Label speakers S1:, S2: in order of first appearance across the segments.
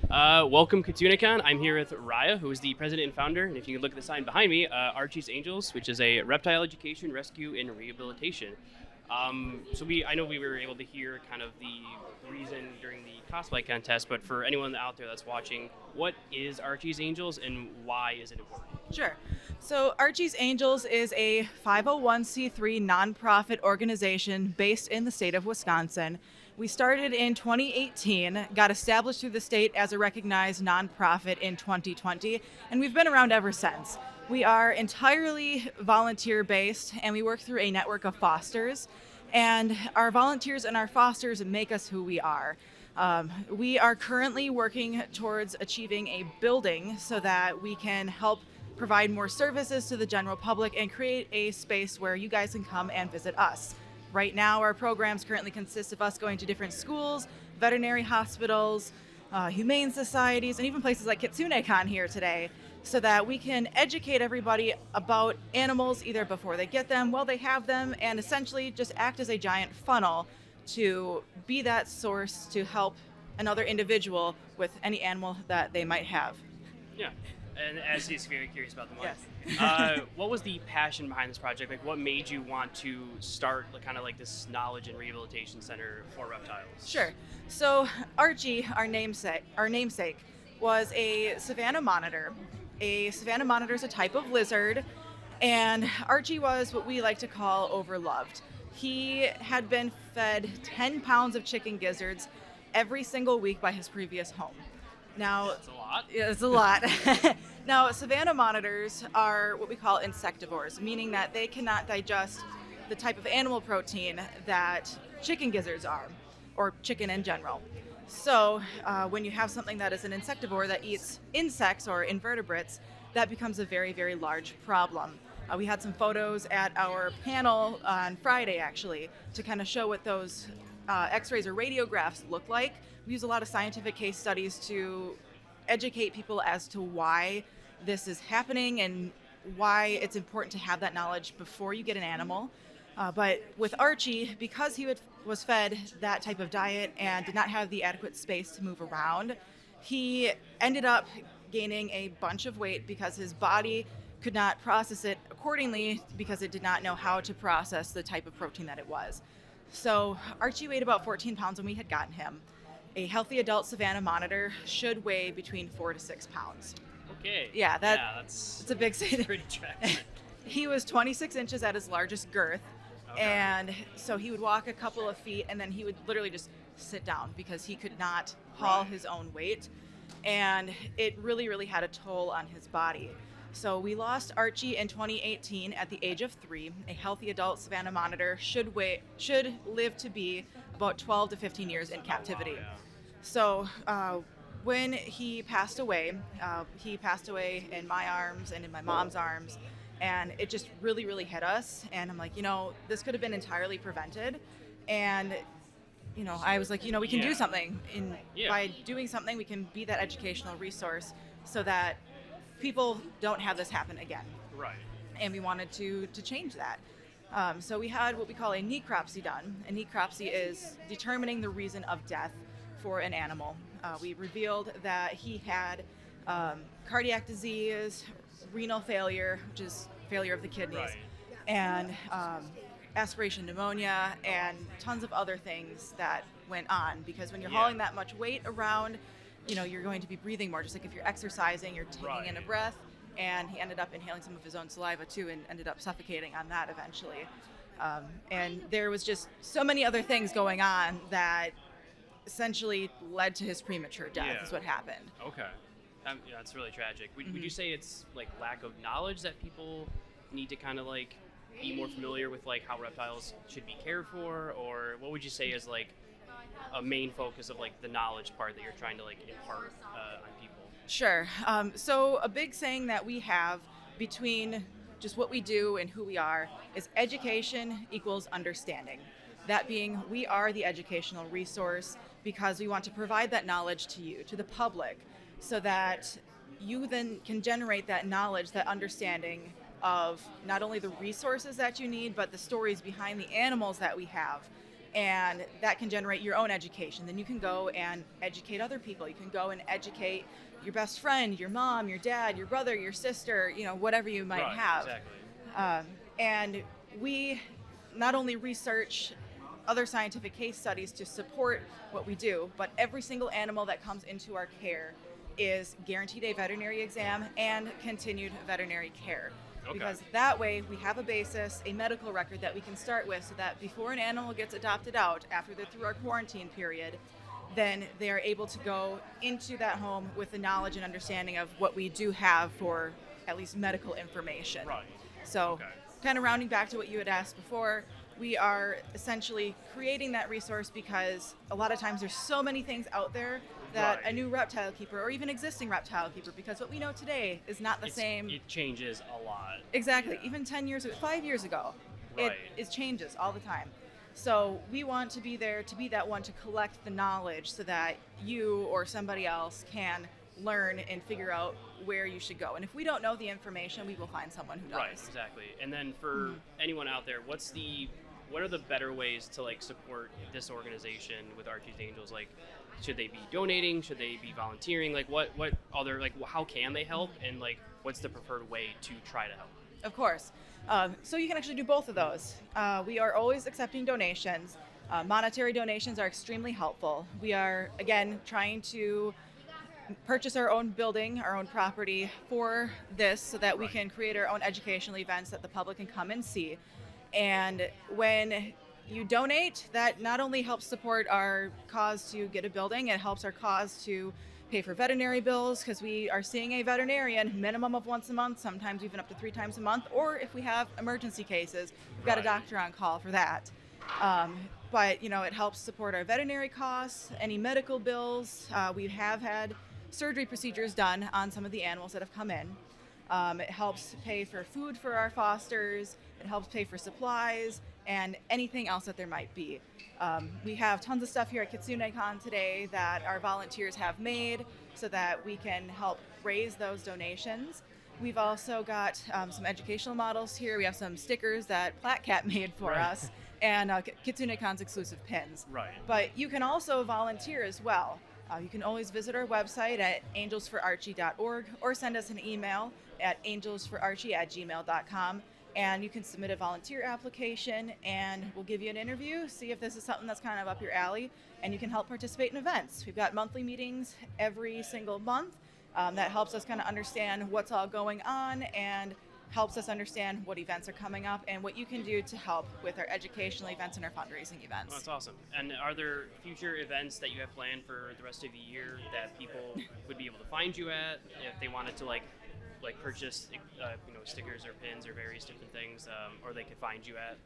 S1: Welcome, Kitsunekon. I'm here with Raya, who is the president and founder. And if you can look at the sign behind me, Archies Angels, which is a reptile education, rescue, and rehabilitation. I know we were able to hear kind of the reason during the cosplay contest, but for anyone out there that's watching, what is Archies Angels and why is it important?
S2: Sure. So Archie's Angels is a 501c3 nonprofit organization based in the state of Wisconsin. We started in 2018, got established through the state as a recognized nonprofit in 2020, and we've been around ever since. We are entirely volunteer based, and we work through a network of fosters. And our volunteers and our fosters make us who we are. We are currently working towards achieving a building so that we can help provide more services to the general public and create a space where you guys can come and visit us. Right now, our programs currently consist of us going to different schools, veterinary hospitals, humane societies, and even places like Kitsunekon here today, so that we can educate everybody about animals either before they get them, while they have them, and essentially just act as a giant funnel to be that source to help another individual with any animal that they might have.
S1: Yeah, and as he's very curious about the money.
S2: Yes.
S1: What was the passion behind this project? Like, what made you want to start kind of like this knowledge and rehabilitation center for reptiles?
S2: Sure. So Archie, our namesake, was a savanna monitor. A savanna monitor is a type of lizard, and Archie was what we like to call overloved. He had been fed 10 pounds of chicken gizzards every single week by his previous home. Now,
S1: That's a lot.
S2: yeah, it's a lot. Now, savanna monitors are what we call insectivores, meaning that they cannot digest the type of animal protein that chicken gizzards are, or chicken in general. So, when you have something that is an insectivore that eats insects or invertebrates, that becomes a very, very large problem. We had some photos at our panel on Friday, actually, to kind of show what those x-rays or radiographs look like. We use a lot of scientific case studies to educate people as to why this is happening and why it's important to have that knowledge before you get an animal. But with Archie, because he was fed that type of diet and did not have the adequate space to move around, he ended up gaining a bunch of weight because his body could not process it accordingly because it did not know how to process the type of protein that it was. So Archie weighed about 14 pounds when we had gotten him. A healthy adult savanna monitor should weigh between 4 to 6 pounds.
S1: Okay.
S2: Yeah,
S1: that's
S2: it's a big statement.
S1: pretty tragic.
S2: He was 26 inches at his largest girth.
S1: Okay.
S2: And so he would walk a couple of feet and then he would literally just sit down because he could not haul
S1: Right.
S2: his own weight. And it really, really had a toll on his body. So we lost Archie in 2018 at the age of 3. A healthy adult savanna monitor should live to be about 12 to 15 years in captivity.
S1: Oh, wow, yeah.
S2: So when he passed away in my arms and in my mom's arms, and it just really, really hit us. And I'm like, this could have been entirely prevented. And, I was like, we can do
S1: Yeah.
S2: something.
S1: Yeah.
S2: By doing something, we can be that educational resource so that people don't have this happen again.
S1: Right.
S2: And we wanted to change that. So we had what we call a necropsy done. A necropsy is determining the reason of death for an animal. We revealed that he had cardiac disease, renal failure, which is failure of the kidnees,
S1: Right.
S2: and aspiration pneumonia, and tons of other things that went on. Because when you're
S1: Yeah.
S2: hauling that much weight around, you're going to be breathing more. Just like if you're exercising, you're taking in a
S1: Right.
S2: breath. And he ended up inhaling some of his own saliva too, and ended up suffocating on that eventually. And there was just so many other things going on that essentially led to his premature death.
S1: Yeah.
S2: Is what happened.
S1: Okay. Yeah, that's really tragic. Would
S2: Mm-hmm.
S1: you say it's like lack of knowledge that people need to kind of like be more familiar with like how reptiles should be cared for, or what would you say is like a main focus of like the knowledge part that you're trying to like impart on people?
S2: Sure. So a big saying that we have between just what we do and who we are is education equals understanding. That being, we are the educational resource because we want to provide that knowledge to you, to the public, so that you then can generate that knowledge, that understanding of not only the resources that you need, but the stories behind the animals that we have. and that can generate your own education. Then you can go and educate other people. You can go and educate your best friend, your mom, your dad, your brother, your sister, whatever you might have.
S1: Exactly.
S2: And we not only research other scientific case studies to support what we do, but every single animal that comes into our care is guaranteed a veterinary exam and continued veterinary care.
S1: Okay.
S2: Because that way we have a basis, a medical record that we can start with, so that before an animal gets adopted out, after they're through our quarantine period, then they are able to go into that home with the knowledge and understanding of what we do have for at least medical information.
S1: Right.
S2: So
S1: Okay.
S2: kind of rounding back to what you had asked before, we are essentially creating that resource because a lot of times there's so many things out there that
S1: Right.
S2: a new reptile keeper or even existing reptile keeper, because what we know today is not the same.
S1: It changes a lot.
S2: Exactly.
S1: Yeah.
S2: Even 10 years ago, 5 years ago,
S1: Right.
S2: it changes all the time. So we want to be there to be that one to collect the knowledge so that you or somebody else can learn and figure out where you should go. And if we don't know the information, we will find someone who does.
S1: Right, exactly. And then for anyone out there, what are the better ways to like support this organization with Archies Angels? Like, should they be donating? Should they be volunteering? Like, what other, like, how can they help? And like, what's the preferred way to try to help?
S2: Of course. So you can actually do both of those. We are always accepting donations. Monetary donations are extremely helpful. We are, again, trying to purchase our own building, our own property for this so that we
S1: Right.
S2: can create our own educational events that the public can come and see. And when you donate, that not only helps support our cause to get a building, it helps our cause to pay for veterinary bills, because we are seeing a veterinarian minimum of once a month, sometimes even up to 3 times a month, or if we have emergency cases, we've got a
S1: Right.
S2: doctor on call for that. But it helps support our veterinary costs, any medical bills. We have had surgery procedures done on some of the animals that have come in. It helps pay for food for our fosters. It helps pay for supplies and anything else that there might be. We have tons of stuff here at Kitsunekon today that our volunteers have made so that we can help raise those donations. We've also got some educational models here. We have some stickers that PlatCat made for
S1: Right.
S2: us, and Kitsunekon's exclusive pins.
S1: Right.
S2: But you can also volunteer as well. You can always visit our website at angelsforarchie.org or send us an email at angelsforarchie@gmail.com. And you can submit a volunteer application and we'll give you an interview, see if this is something that's kind of up your alley, and you can help participate in events. We've got monthly meetings every single month. That helps us kind of understand what's all going on and helps us understand what events are coming up and what you can do to help with our educational events and our fundraising events.
S1: Oh, that's awesome. And are there future events that you have planned for the rest of the year that people would be able to find you at if they wanted to like purchase stickers or pins or various different things, or they could find you at?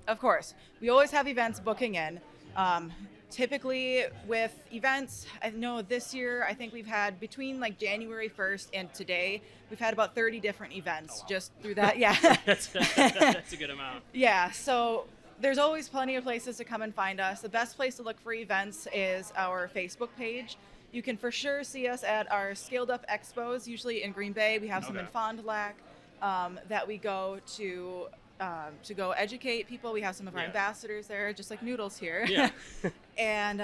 S2: Of course. We always have events booking in. Typically with events, I know this year, I think we've had between like January 1st and today, we've had about 30 different events just through that. Yeah.
S1: that's a good amount.
S2: Yeah. So there's always plenty of places to come and find us. The best place to look for events is our Facebook page. You can for sure see us at our scaled up expos, usually in Green Bay. We have some in
S1: Okay.
S2: Fond du Lac that we go to go educate people. We have some of our
S1: Yeah.
S2: ambassadors there, just like Noodles here.
S1: Yeah.
S2: And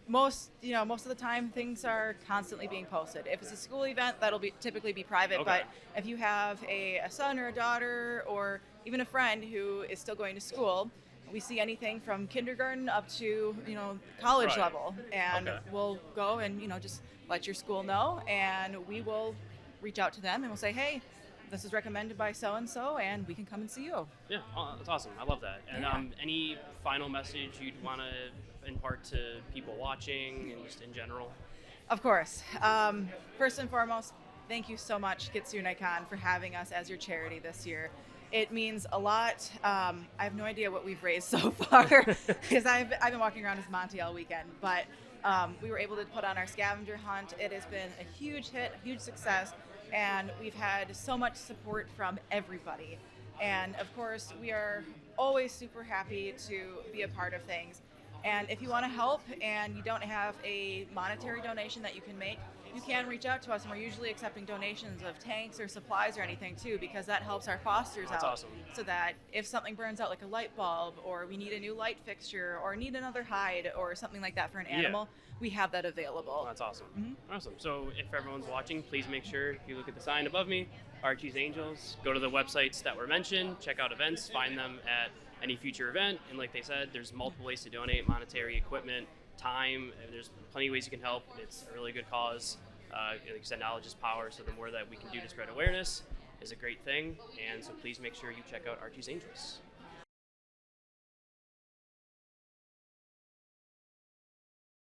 S2: most of the time, things are constantly being posted. If it's a school event, that'll typically be private.
S1: Okay.
S2: But if you have a son or a daughter or even a friend who is still going to school, we see anything from kindergarten up to college
S1: Right.
S2: level, and
S1: Okay.
S2: we'll go and just let your school know, and we will reach out to them and we'll say, hey, this is recommended by so and so, and we can come and see you.
S1: Yeah, oh, that's awesome. I love that. And
S2: Yeah.
S1: Any final message you'd want to impart to people watching and just in general?
S2: Of course. First and foremost, thank you so much, Kitsunekon, for having us as your charity this year. It means a lot. I have no idea what we've raised so far because I've been walking around as Monty all weekend, but we were able to put on our scavenger hunt. It has been a huge hit, a huge success, and we've had so much support from everybody. And of course, we are always super happy to be a part of things. And if you want to help and you don't have a monetary donation that you can make, you can reach out to us, and we're usually accepting donations of tanks or supplies or anything too, because that helps our fosters
S1: That's
S2: out.
S1: awesome.
S2: So that if something burns out, like a light bulb, or we need a new light fixture, or need another hide, or something like that for an animal, we have that available.
S1: That's awesome.
S2: Mm-hmm.
S1: Awesome. So if everyone's watching, please make sure, if you look at the sign above me, Archies Angels, go to the websites that were mentioned, check out events, find them at any future event. And like they said, there's multiple ways to donate: monetary, equipment, time. And there's plenty of ways you can help. It's a really good cause. Like you said, knowledge is power. So the more that we can do to spread awareness is a great thing. And so please make sure you check out Archies Angels.